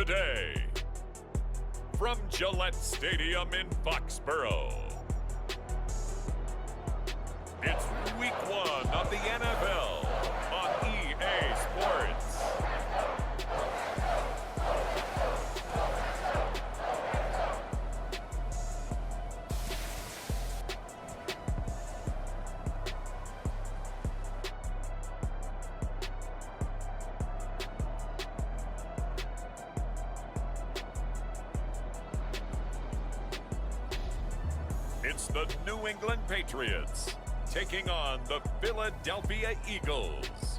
today. From Gillette Stadium in Foxborough, it's Week 1 of the NFL on EA Sports. It's the New England Patriots taking on the Philadelphia Eagles.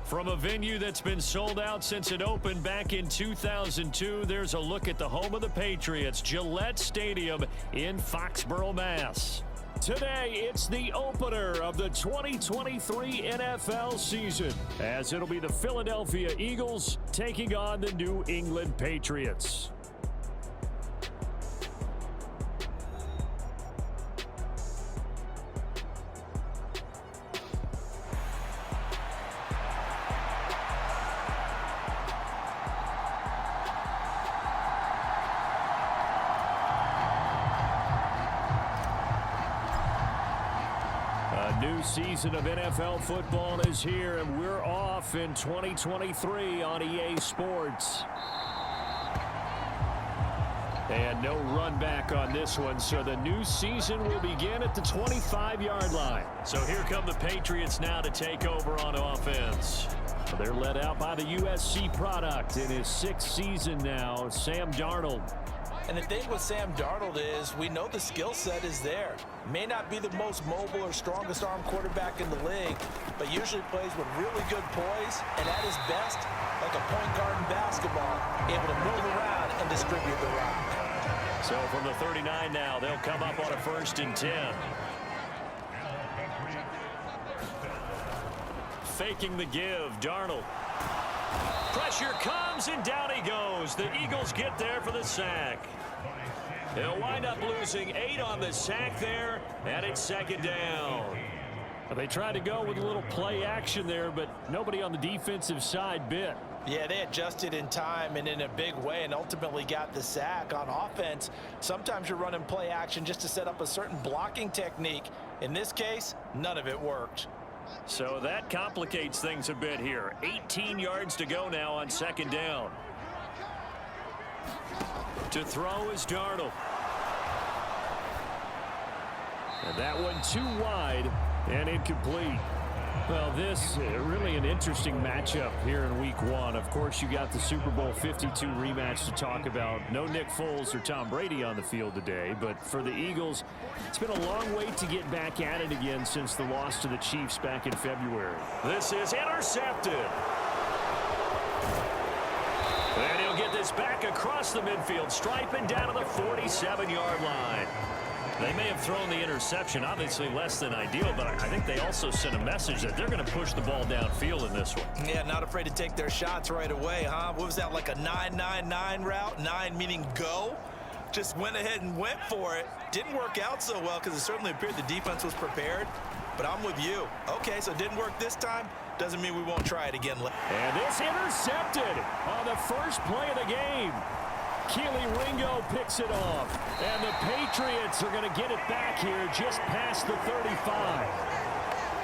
From a venue that's been sold out since it opened back in 2002, there's a look at the home of the Patriots, Gillette Stadium in Foxborough, Mass. Today, it's the opener of the 2023 NFL season, as it'll be the Philadelphia Eagles taking on the New England Patriots. New season of NFL football is here, and we're off in 2023 on EA Sports. And no run back on this one, so the new season will begin at the 25-yard line. So here come the Patriots now to take over on offense. They're led out by the USC product in his 6th season now, Sam Darnold. And the thing with Sam Darnold is we know the skill set is there. May not be the most mobile or strongest arm quarterback in the league, but usually plays with really good poise and at his best, like a point guard in basketball, able to move around and distribute the rock. So from the 39 now, they'll come up on a 1st and 10. Faking the give, Darnold. Pressure comes, and down he goes. The Eagles get there for the sack. They'll wind up losing 8 on the sack there, and it's 2nd down. They tried to go with a little play action there, but nobody on the defensive side bit. Yeah, they adjusted in time and in a big way and ultimately got the sack. On offense, sometimes you're running play action just to set up a certain blocking technique. In this case, none of it worked. So that complicates things a bit here. 18 yards to go now on 2nd down. To throw is Darnold. And that one too wide and incomplete. Well, this really an interesting matchup here in Week 1. Of course, you got the Super Bowl 52 rematch to talk about. No Nick Foles or Tom Brady on the field today, but for the Eagles, it's been a long wait to get back at it again since the loss to the Chiefs back in February. This is intercepted. And he'll get this back across the midfield stripe and down to the 47-yard line. They may have thrown the interception, obviously less than ideal, but I think they also sent a message that they're going to push the ball downfield in this one. Yeah, not afraid to take their shots right away, huh? What was that, like a 9-9-9 route? 9 meaning go? Just went ahead and went for it. Didn't work out so well because it certainly appeared the defense was prepared. But I'm with you. Okay, so it didn't work this time. Doesn't mean we won't try it again later. And this intercepted on the first play of the game. Keely Ringo picks it off. And the Patriots are going to get it back here just past the 35.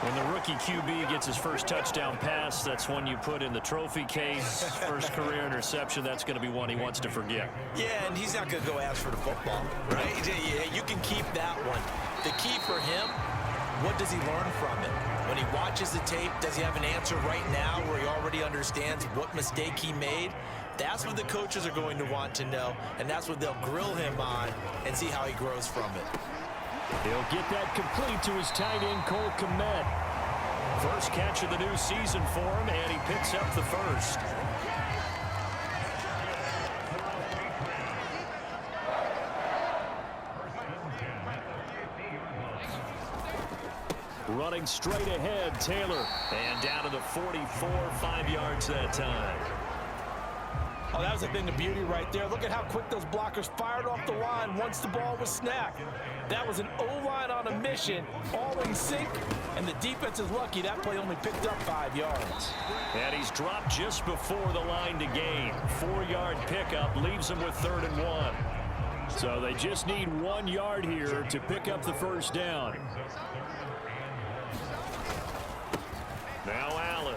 When the rookie QB gets his first touchdown pass, that's one you put in the trophy case. First career interception, that's going to be one he wants to forget. Yeah, and he's not going to go ask for the football, right? Yeah, you can keep that one. The key for him, what does he learn from it? When he watches the tape, does he have an answer right now where he already understands what mistake he made? That's what the coaches are going to want to know, and that's what they'll grill him on and see how he grows from it. He'll get that complete to his tight end, Cole Kmet. First catch of the new season for him, and he picks up the first. Running straight ahead, Taylor. And down to the 44, 5 yards that time. Oh, that was a thing of beauty right there. Look at how quick those blockers fired off the line once the ball was snapped. That was an O-line on a mission, all in sync, and the defense is lucky that play only picked up 5 yards. And he's dropped just before the line to gain. 4-yard pickup leaves him with 3rd and 1. So they just need 1 yard here to pick up the first down. Now Allen.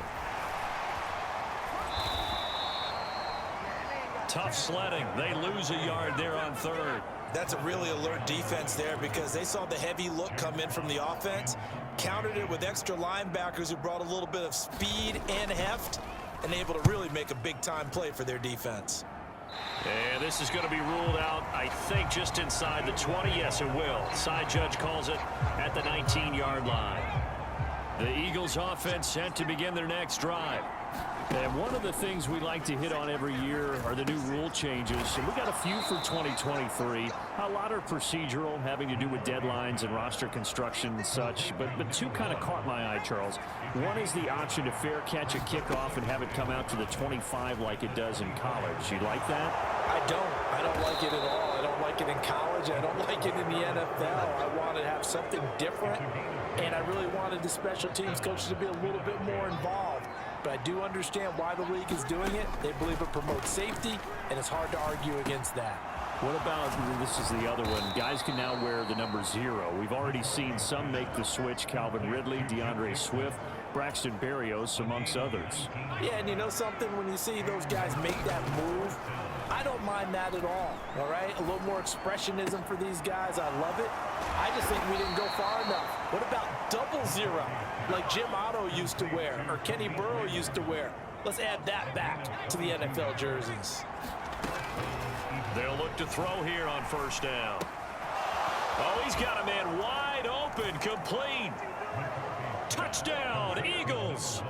Tough sledding. They lose a yard there on 3rd. That's a really alert defense there because they saw the heavy look come in from the offense, countered it with extra linebackers who brought a little bit of speed and heft, and able to really make a big-time play for their defense. And this is going to be ruled out, I think, just inside the 20. Yes, it will. Side judge calls it at the 19-yard line. The Eagles offense set to begin their next drive. And one of the things we like to hit on every year are the new rule changes. And we got a few for 2023. A lot are procedural, having to do with deadlines and roster construction and such. But two kind of caught my eye, Charles. One is the option to fair catch a kickoff and have it come out to the 25 like it does in college. You like that? I don't like it at all. I don't like it in college. I don't like it in the NFL. I want to have something different. And I really wanted the special teams coaches to be a little bit more involved. But I do understand why the league is doing it. They believe it promotes safety, and it's hard to argue against that. What about, this is the other one, guys can now wear the number 0. We've already seen some make the switch. Calvin Ridley, DeAndre Swift, Braxton Berrios, amongst others. Yeah, and you know something? When you see those guys make that move, I don't mind that at all right? A little more expressionism for these guys. I love it. I just think we didn't go far enough. What about 00, like Jim Otto used to wear or Kenny Burrow used to wear? Let's add that back to the NFL jerseys. They'll look to throw here on 1st down. Oh, he's got a man wide open, complete. Touchdown, Eagles.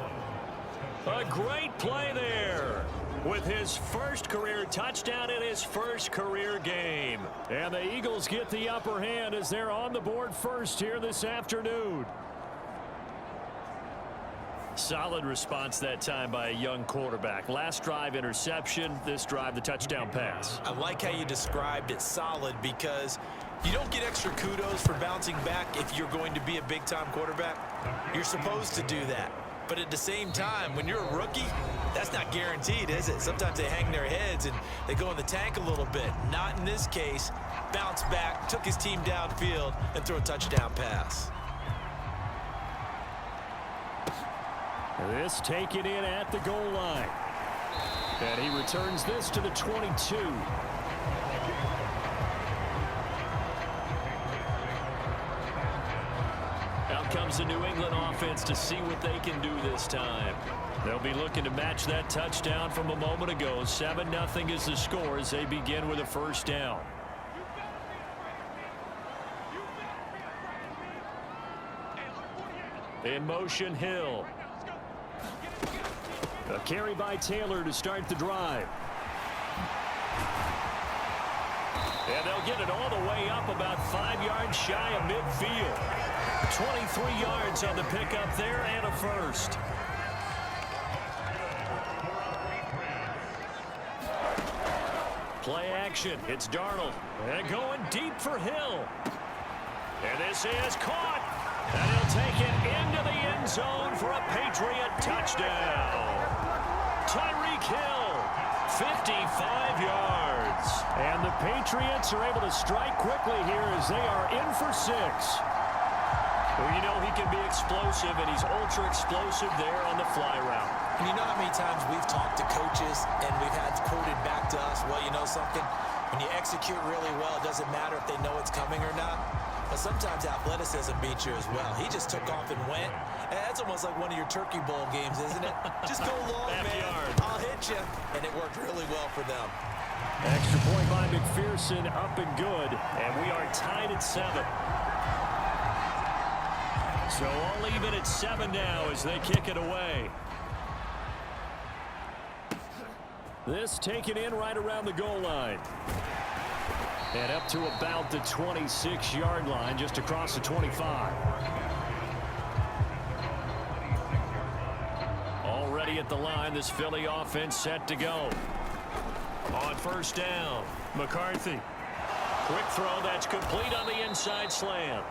A great play there with his first career touchdown in his first career game. And the Eagles get the upper hand as they're on the board first here this afternoon. Solid response that time by a young quarterback. Last drive, interception. This drive, the touchdown pass. I like how you described it, solid, because you don't get extra kudos for bouncing back if you're going to be a big-time quarterback. You're supposed to do that. But at the same time, when you're a rookie, that's not guaranteed, is it? Sometimes they hang their heads and they go in the tank a little bit. Not in this case. Bounce back, took his team downfield, and threw a touchdown pass. This taken in at the goal line. And he returns this to the 22. Out comes the New England offense to see what they can do this time. They'll be looking to match that touchdown from a moment ago. 7-0 is the score as they begin with a 1st down. In motion, Hill. A carry by Taylor to start the drive. And they'll get it all the way up about 5 yards shy of midfield. 23 yards on the pickup there and a first. Play action. It's Darnold. And going deep for Hill. And this is caught. And he'll take it into the end zone for a Patriot touchdown. Tyreek Hill, 55 yards. And the Patriots are able to strike quickly here as they are in for 6. Well, you know he can be explosive, and he's ultra-explosive there on the fly route. And you know how many times we've talked to coaches and we've had quoted back to us, well, you know something? When you execute really well, it doesn't matter if they know it's coming or not. But sometimes athleticism beats you as well. He just took off and went. And that's almost like one of your Turkey Bowl games, isn't it? Just go long, man. I'll hit you. And it worked really well for them. Extra point by McPherson, up and good. And we are tied at 7. So all even at 7 now as they kick it away. This taken in right around the goal line. And up to about the 26-yard line, just across the 25. Already at the line, this Philly offense set to go. On first down, McCarthy. Quick throw that's complete on the inside slant.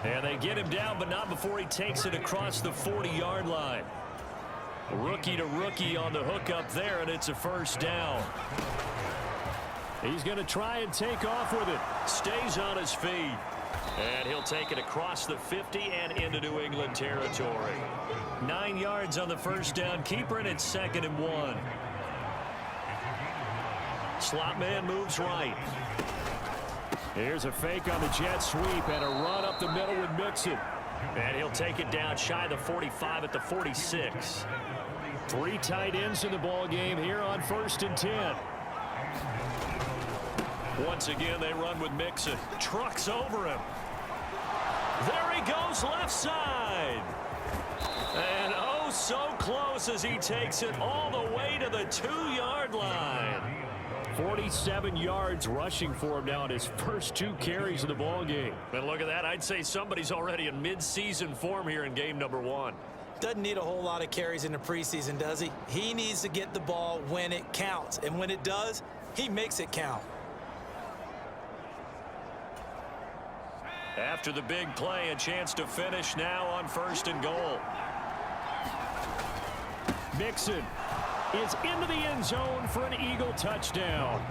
And they get him down, but not before he takes it across the 40-yard line. Rookie to rookie on the hook up there, and it's a first down. He's going to try and take off with it. Stays on his feet. And he'll take it across the 50 and into New England territory. 9 yards on the first down keeper, and it's 2nd and 1. Slot man moves right. Here's a fake on the jet sweep and a run up the middle with Mixon. And he'll take it down shy of the 45 at the 46. 3 tight ends in the ball game here on 1st and 10. Once again, they run with Mixon. Trucks over him. There he goes, left side. And oh, so close as he takes it all the way to the 2-yard line. 47 yards rushing for him now in his first 2 carries of the ball game. And look at that. I'd say somebody's already in mid-season form here in game number 1. Doesn't need a whole lot of carries in the preseason, does he? He needs to get the ball when it counts. And when it does, he makes it count. After the big play, a chance to finish now on 1st and goal. Mixon is into the end zone for an Eagle touchdown.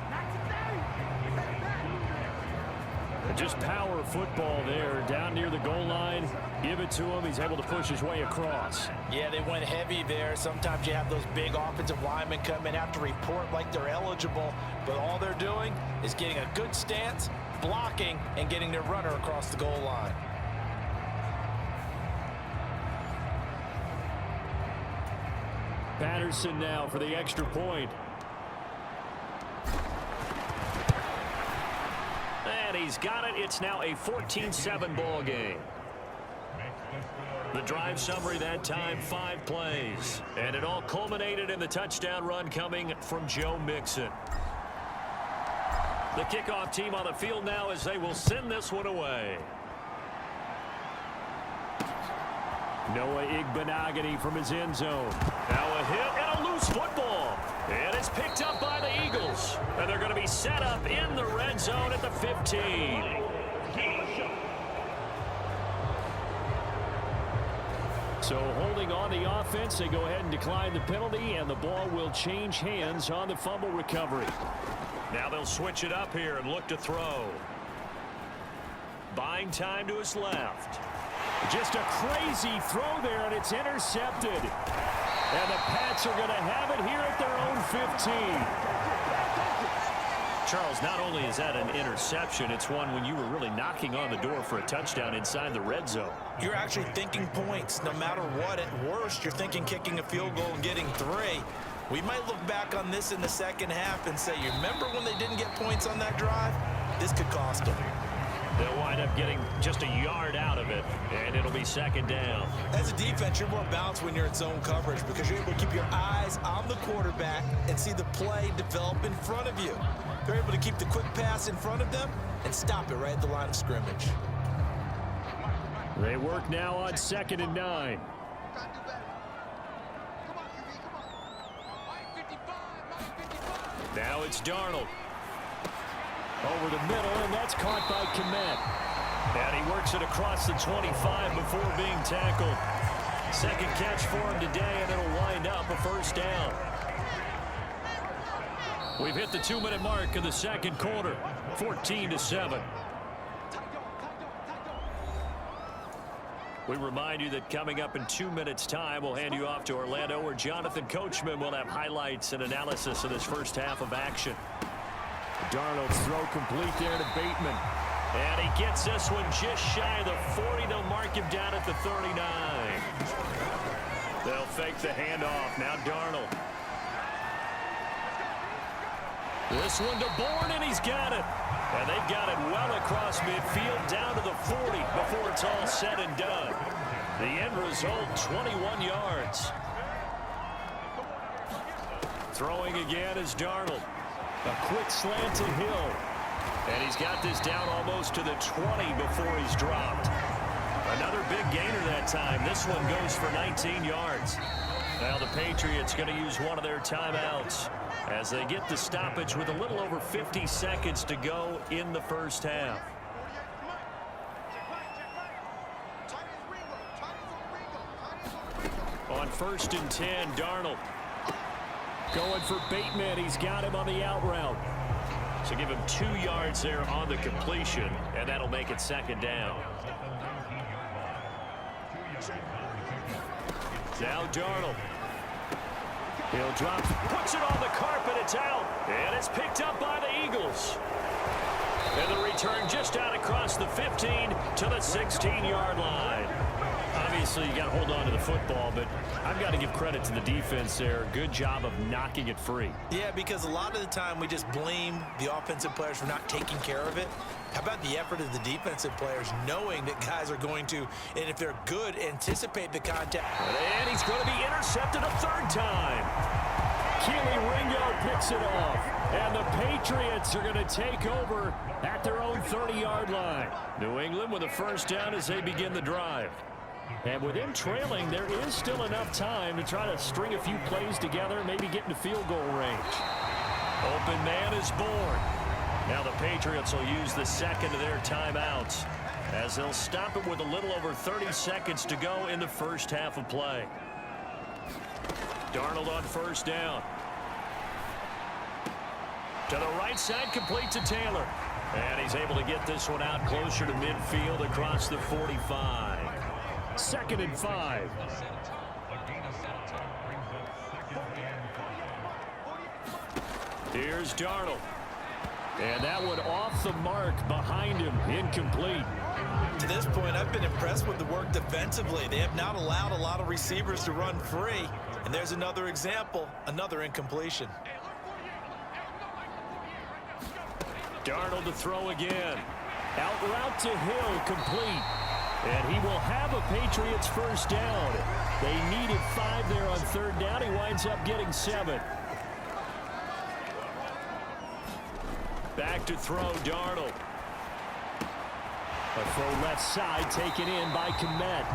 Just power football there down near the goal line. Give it to him. He's able to push his way across. Yeah, they went heavy there. Sometimes you have those big offensive linemen come in, have to report like they're eligible, but all they're doing is getting a good stance, blocking, and getting their runner across the goal line. Patterson now for the extra point. And he's got it. It's now a 14-7 ball game. The drive summary that time, 5 plays. And it all culminated in the touchdown run coming from Joe Mixon. The kickoff team on the field now as they will send this one away. Noah Igbenogany from his end zone. Now a hit and a loose football. And it's picked up by the Eagles. And they're going to be set up in the red zone at the 15. So holding on the offense, they go ahead and decline the penalty, and the ball will change hands on the fumble recovery. Now they'll switch it up here and look to throw. Buying time to his left. Just a crazy throw there, and it's intercepted. And the Pats are going to have it here at their own 15. Charles, not only is that an interception, it's one when you were really knocking on the door for a touchdown inside the red zone. You're actually thinking points. No matter what, at worst, you're thinking kicking a field goal and getting 3. We might look back on this in the second half and say, you remember when they didn't get points on that drive? This could cost them. They'll wind up getting just a yard out of it, and it'll be 2nd down. As a defense, you're more balanced when you're in zone coverage because you're able to keep your eyes on the quarterback and see the play develop in front of you. They're able to keep the quick pass in front of them and stop it right at the line of scrimmage. They work now on 2nd and 9. Now it's Darnold. Over the middle, and that's caught by Kmet. And he works it across the 25 before being tackled. 2nd catch for him today, and it'll wind up a 1st down. We've hit the 2-minute mark of the 2nd quarter, 14-7. We remind you that coming up in 2 minutes' time, we'll hand you off to Orlando, where Jonathan Coachman will have highlights and analysis of this first half of action. Darnold's throw complete there to Bateman. And he gets this one just shy of the 40. They'll mark him down at the 39. They'll fake the handoff. Now Darnold. This one to Bourne, and he's got it. And they've got it well across midfield down to the 40 before it's all said and done. The end result, 21 yards. Throwing again is Darnold. A quick slant to Hill. And he's got this down almost to the 20 before he's dropped. Another big gainer that time. This one goes for 19 yards. Now the Patriots going to use one of their timeouts. as they get the stoppage with a little over 50 seconds to go in the first half. On 1st and 10, Darnold going for Bateman. He's got him on the out route. So give him 2 yards there on the completion, and that'll make it 2nd down. Now Darnold. He'll drop, puts it on the carpet, it's out, and it's picked up by the Eagles. And the return just out across the 15 to the 16-yard line. Obviously, you got to hold on to the football, but I've got to give credit to the defense there. Good job of knocking it free. Yeah, because a lot of the time we just blame the offensive players for not taking care of it. How about the effort of the defensive players knowing that guys are going to, and if they're good, anticipate the contact. And he's going to be intercepted a 3rd time. Keely Ringo picks it off. And the Patriots are going to take over at their own 30-yard line. New England with a 1st down as they begin the drive. And with him trailing, there is still enough time to try to string a few plays together, maybe get into field goal range. Open man is born. Now the Patriots will use the 2nd of their timeouts as they'll stop it with a little over 30 seconds to go in the first half of play. Darnold on 1st down. To the right side, complete to Taylor. And he's able to get this one out closer to midfield across the 45. 2nd and 5. Here's Darnold. And that one off the mark behind him, incomplete. To this point, I've been impressed with the work defensively. They have not allowed a lot of receivers to run free. And there's another example, another incompletion. Darnold to throw again. Out route to Hill, complete. And he will have a Patriots 1st down. They needed 5 there on 3rd down. He winds up getting 7. Back to throw, Darnold. A throw left side taken in by Kmet.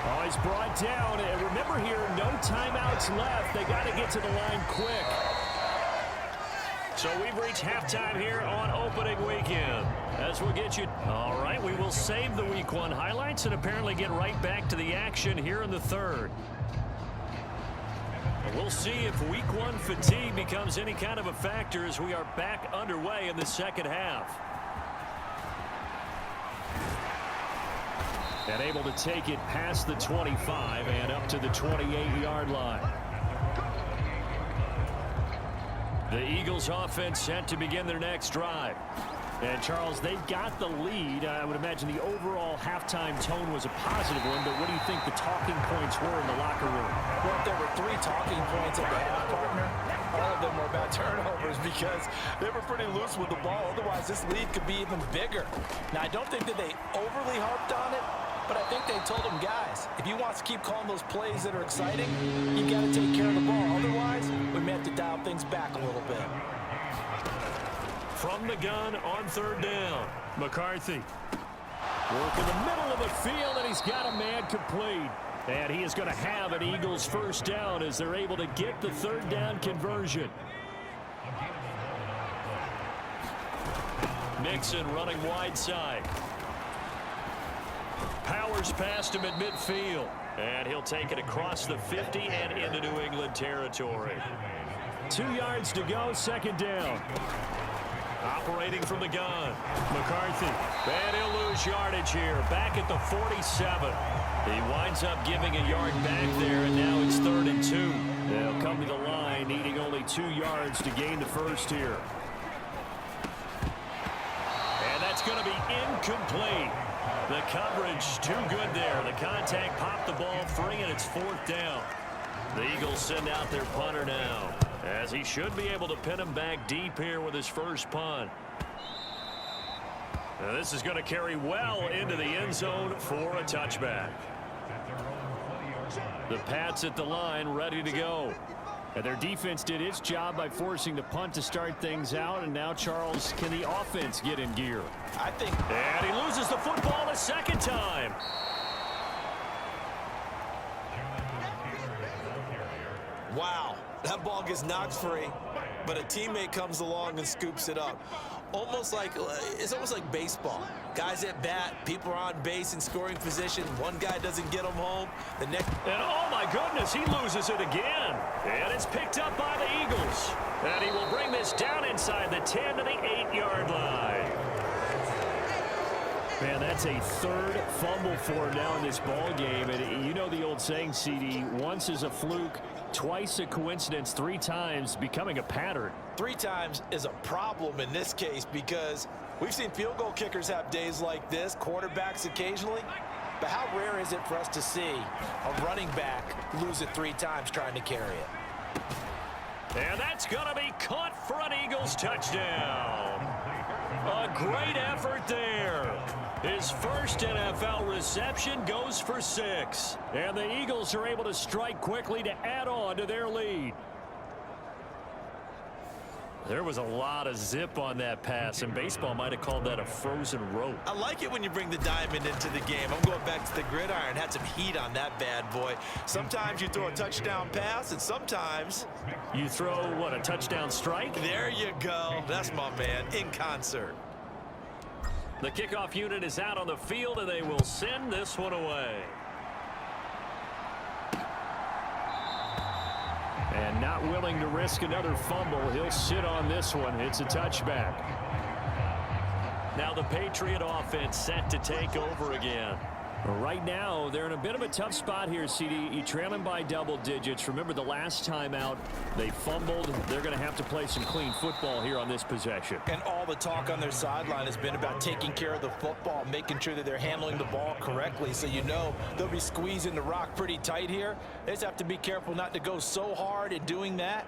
Oh, he's brought down. And remember here, no timeouts left. They got to get to the line quick. So we've reached halftime here on opening weekend. As we'll get you. All right, we will save the Week 1 highlights and apparently get right back to the action here in the 3rd. We'll see if Week 1 fatigue becomes any kind of a factor as we are back underway in the 2nd half. And able to take it past the 25 and up to the 28-yard line. The Eagles offense set to begin their next drive. And, Charles, they've got the lead. I would imagine the overall halftime tone was a positive one, but what do you think the talking points were in the locker room? Well, if there were 3 talking points at the half, partner, all of them were about turnovers because they were pretty loose with the ball. Otherwise, this lead could be even bigger. Now, I don't think that they overly harped on it, but I think they told them, guys, if you want to keep calling those plays that are exciting, you got to take care of the ball. Otherwise, we may have to dial things back a little bit. From the gun on 3rd down, McCarthy. Work in the middle of the field, and he's got a man complete. And he is going to have an Eagles 1st down as they're able to get the 3rd down conversion. Mixon running wide side. Powers past him at midfield. And he'll take it across the 50 and into New England territory. 2 yards to go, 2nd down. Operating from the gun, McCarthy. And he'll lose yardage here, back at the 47. He winds up giving a yard back there, and now it's 3rd and 2. They'll come to the line, needing only 2 yards to gain the 1st here. And that's going to be incomplete. The coverage too good there. The contact popped the ball free, and it's 4th down. The Eagles send out their punter now, as he should be able to pin him back deep here with his first punt. Now this is going to carry well into the end zone for a touchback. The Pats at the line ready to go. And their defense did its job by forcing the punt to start things out. And now, Charles, can the offense get in gear? I think. And he loses the football a 2nd time. Wow, that ball gets knocked free. but a teammate comes along and scoops it up. It's almost like baseball. Guys at bat, people are on base in scoring position. One guy doesn't get them home. The next. And oh my goodness, he loses it again. And it's picked up by the Eagles. And he will bring this down inside the 10 to the 8-yard line. Man, that's a third fumble for him now in this ball game. And you know the old saying, CD, once is a fluke, twice a coincidence, 3 times becoming a pattern. 3 times is a problem in this case because we've seen field goal kickers have days like this, quarterbacks occasionally. But how rare is it for us to see a running back lose it 3 times trying to carry it? And that's going to be caught for an Eagles touchdown. A great effort there. His first NFL reception goes for 6. And the Eagles are able to strike quickly to add on to their lead. There was a lot of zip on that pass, and baseball might have called that a frozen rope. I like it when you bring the diamond into the game. I'm going back to the gridiron. Had some heat on that bad boy. Sometimes you throw a touchdown pass, and sometimes you throw, what, a touchdown strike? There you go. That's my man, in concert. The kickoff unit is out on the field, and they will send this one away. And not willing to risk another fumble, he'll sit on this one. It's a touchback. Now the Patriot offense set to take over again. Right now, they're in a bit of a tough spot here, CD. You trail them by double digits. Remember the last time out, they fumbled. They're going to have to play some clean football here on this possession. And all the talk on their sideline has been about taking care of the football, making sure that they're handling the ball correctly. So you know they'll be squeezing the rock pretty tight here. They just have to be careful not to go so hard in doing that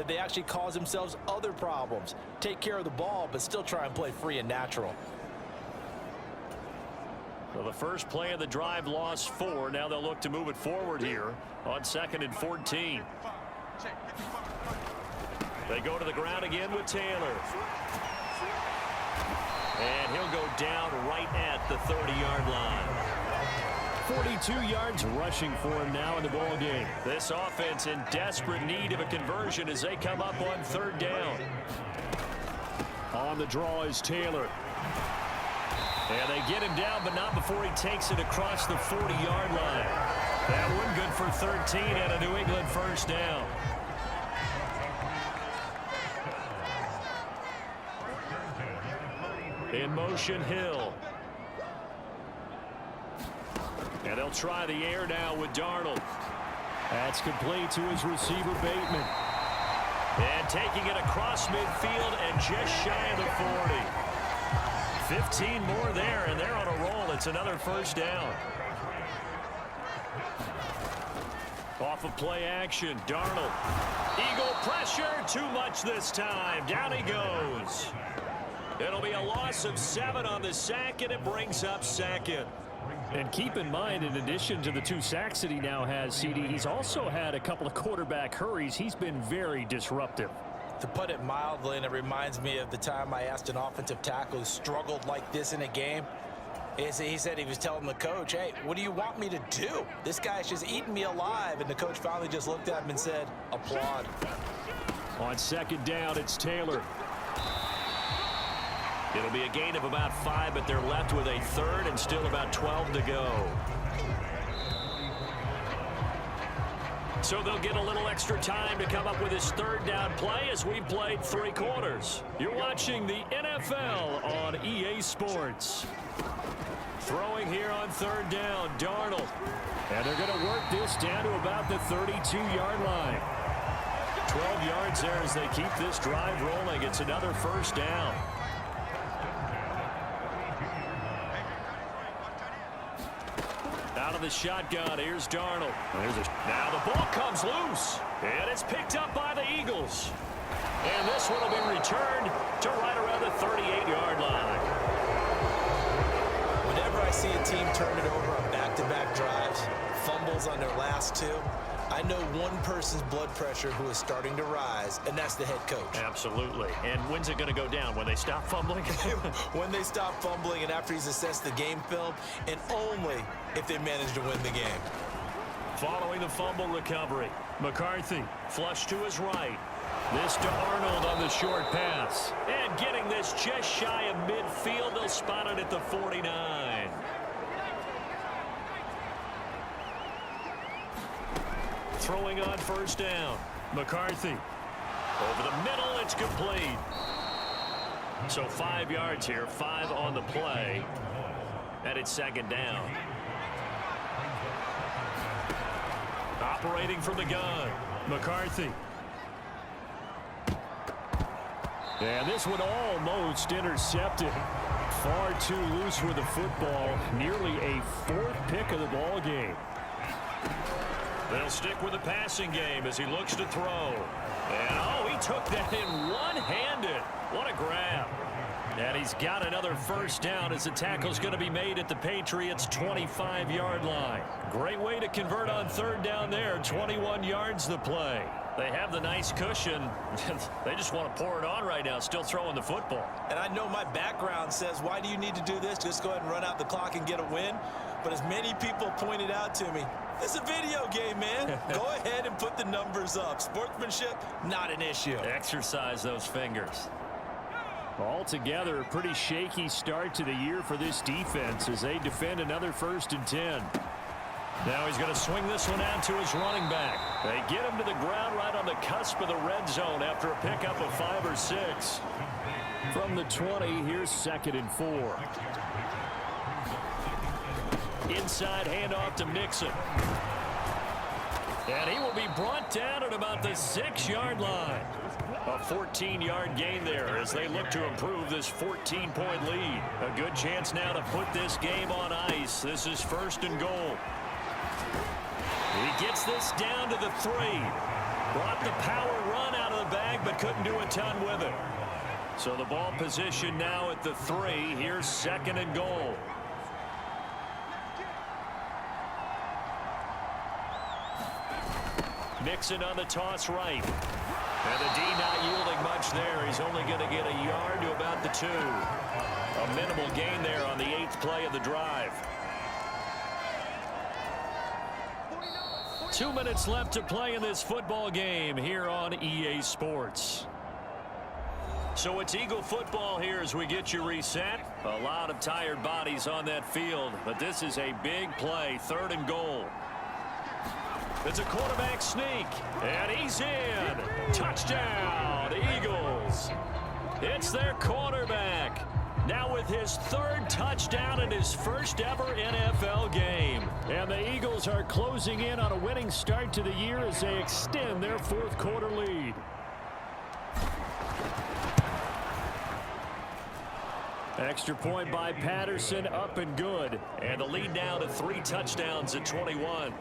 they actually cause themselves other problems. Take care of the ball, but still try and play free and natural. Well, the first play of the drive lost 4. Now they'll look to move it forward here on 2nd and 14. They go to the ground again with Taylor. And he'll go down right at the 30-yard line. 42 yards rushing for him now in the ball game. This offense in desperate need of a conversion as they come up on 3rd down. On the draw is Taylor. And they get him down, but not before he takes it across the 40-yard line. That one good for 13 and a New England first down. In motion, Hill. And they'll try the air now with Darnold. That's complete to his receiver, Bateman. And taking it across midfield and just shy of the 40. 15 more there, and they're on a roll. It's another first down. Off of play action, Darnold. Eagle pressure, too much this time. Down he goes. It'll be a loss of 7 on the sack, and it brings up 2nd. And keep in mind, in addition to the 2 sacks that he now has, CD, he's also had a couple of quarterback hurries. He's been very disruptive. To put it mildly, and it reminds me of the time I asked an offensive tackle who struggled like this in a game. He said he was telling the coach, hey, what do you want me to do? This guy's just eating me alive. And the coach finally just looked at him and said, applaud. On 2nd down, it's Taylor. It'll be a gain of about 5, but they're left with a 3rd and still about 12 to go. So they'll get a little extra time to come up with his 3rd down play as we've played 3 quarters. You're watching the NFL on EA Sports. Throwing here on 3rd down, Darnold. And they're going to work this down to about the 32-yard line. 12 yards there as they keep this drive rolling. It's another first down. Out of the shotgun, here's Darnold. Now the ball comes loose, and it's picked up by the Eagles. And this one will be returned to right around the 38-yard line. Whenever I see a team turn it over on back-to-back drives, fumbles on their last 2, I know one person's blood pressure who is starting to rise, and that's the head coach. Absolutely. And when's it going to go down? When they stop fumbling? When they stop fumbling and after he's assessed the game film, and only if they manage to win the game. Following the fumble recovery, McCarthy flush to his right. This to Arnold on the short pass. And getting this just shy of midfield. They'll spot it at the 49. Throwing on first down. McCarthy. Over the middle, it's complete. So 5 yards here, 5 on the play. And it's second down. Operating from the gun. McCarthy. And this one almost intercepted. Far too loose with the football. Nearly a 4th pick of the ball game. They'll stick with the passing game as he looks to throw. And oh, he took that in one-handed. What a grab. And he's got another first down as the tackle's going to be made at the Patriots' 25-yard line. Great way to convert on third down there. 21 yards the play. They have the nice cushion. They just want to pour it on right now, still throwing the football. And I know my background says, why do you need to do this? Just go ahead and run out the clock and get a win. But as many people pointed out to me, it's a video game, man. Go ahead and put the numbers up. Sportsmanship, not an issue. Exercise those fingers. Altogether, a pretty shaky start to the year for this defense as they defend another 1st and 10. Now he's going to swing this one out to his running back. They get him to the ground right on the cusp of the red zone after a pickup of 5 or 6. From the 20, here's 2nd and 4. Inside handoff to Mixon. And he will be brought down at about the 6-yard line. A 14-yard gain there as they look to improve this 14-point lead. A good chance now to put this game on ice. This is 1st and goal. He gets this down to the 3. Brought the power run out of the bag, but couldn't do a ton with it. So the ball position now at the 3. Here's 2nd and goal. Mixon on the toss right. And the D not yielding much there. He's only going to get a yard to about the 2. A minimal gain there on the 8th play of the drive. 2 minutes left to play in this football game here on EA Sports. So it's Eagle football here as we get you reset. A lot of tired bodies on that field, but this is a big play. 3rd and goal. It's a quarterback sneak, and he's in. Touchdown, Eagles. It's their quarterback. Now with his 3rd touchdown in his 1st ever NFL game. And the Eagles are closing in on a winning start to the year as they extend their 4th quarter lead. Extra point by Patterson, up and good. And the lead now to 3 touchdowns at 21.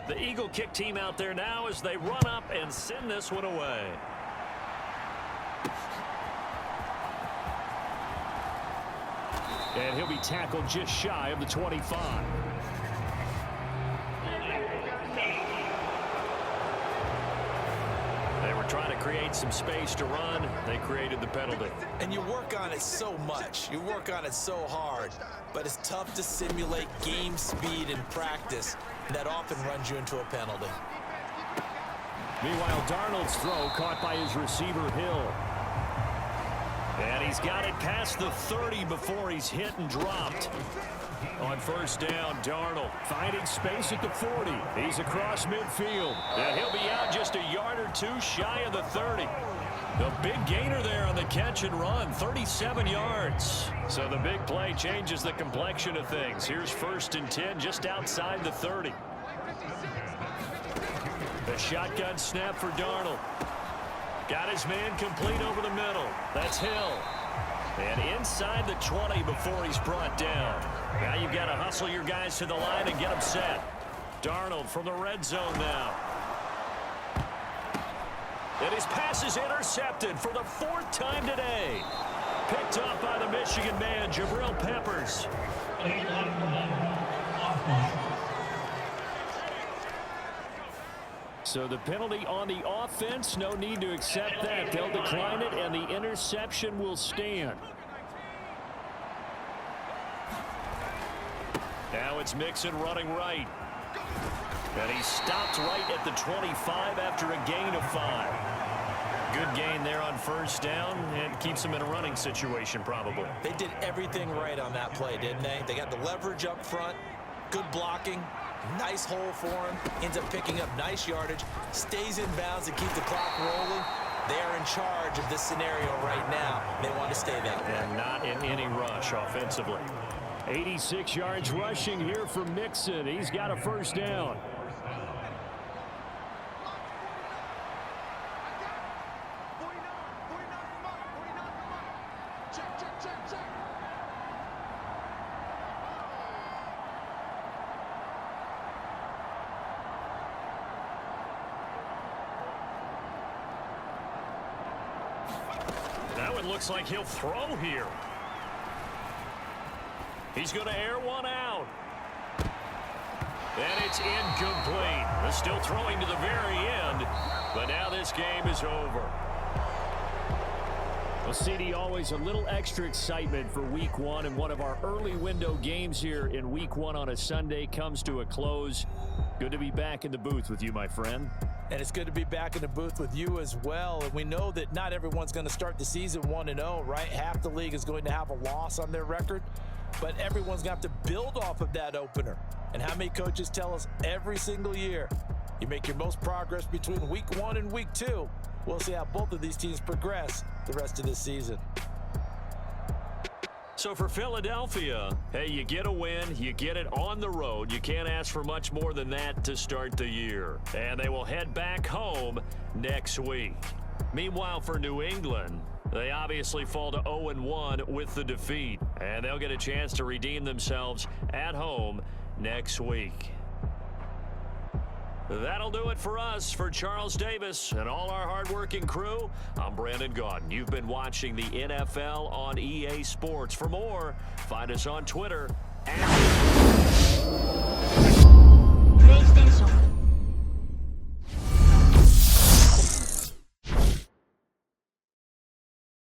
The Eagle kick team out there now as they run up and send this one away. And he'll be tackled just shy of the 25. They were trying to create some space to run. They created the penalty. And you work on it so much. You work on it so hard. But it's tough to simulate game speed in practice. That often runs you into a penalty. Meanwhile, Darnold's throw caught by his receiver, Hill. And he's got it past the 30 before he's hit and dropped. On first down, Darnold finding space at the 40. He's across midfield. And he'll be out just a yard or 2 shy of the 30. The big gainer there on the catch and run, 37 yards. So the big play changes the complexion of things. Here's 1st and 10 just outside the 30. The shotgun snap for Darnold. Got his man complete over the middle. That's Hill. And inside the 20 before he's brought down. Now you've got to hustle your guys to the line and get them set. Darnold from the red zone now. And his pass is intercepted for the 4th time today. Picked up by the Michigan man, Jabril Peppers. So the penalty on the offense, no need to accept that. They'll decline it, and the interception will stand. Now it's Mixon running right. And he stopped right at the 25 after a gain of 5. Good gain there on first down and keeps him in a running situation probably. They did everything right on that play, didn't they? They got the leverage up front, good blocking, nice hole for him, ends up picking up nice yardage, stays in bounds to keep the clock rolling. They are in charge of this scenario right now. They want to stay that way. And not in any rush offensively. 86 yards rushing here for Mixon. He's got a first down. That one looks like he'll throw here. He's going to air one out. And it's incomplete. They're still throwing to the very end, but now this game is over. Well, CD, always a little extra excitement for Week 1, and one of our early window games here in Week 1 on a Sunday comes to a close. Good to be back in the booth with you, my friend. And it's good to be back in the booth with you as well. And we know that not everyone's going to start the season 1-0, right? Half the league is going to have a loss on their record, but everyone's going to have to build off of that opener. And how many coaches tell us every single year, you make your most progress between Week 1 and Week 2. We'll see how both of these teams progress the rest of this season. So for Philadelphia, hey, you get a win, you get it on the road. You can't ask for much more than that to start the year. And they will head back home next week. Meanwhile, for New England, they obviously fall to 0-1 with the defeat. And they'll get a chance to redeem themselves at home next week. That'll do it for us. For Charles Davis and all our hardworking crew, I'm Brandon Gaudin. You've been watching the NFL on EA Sports. For more, find us on Twitter @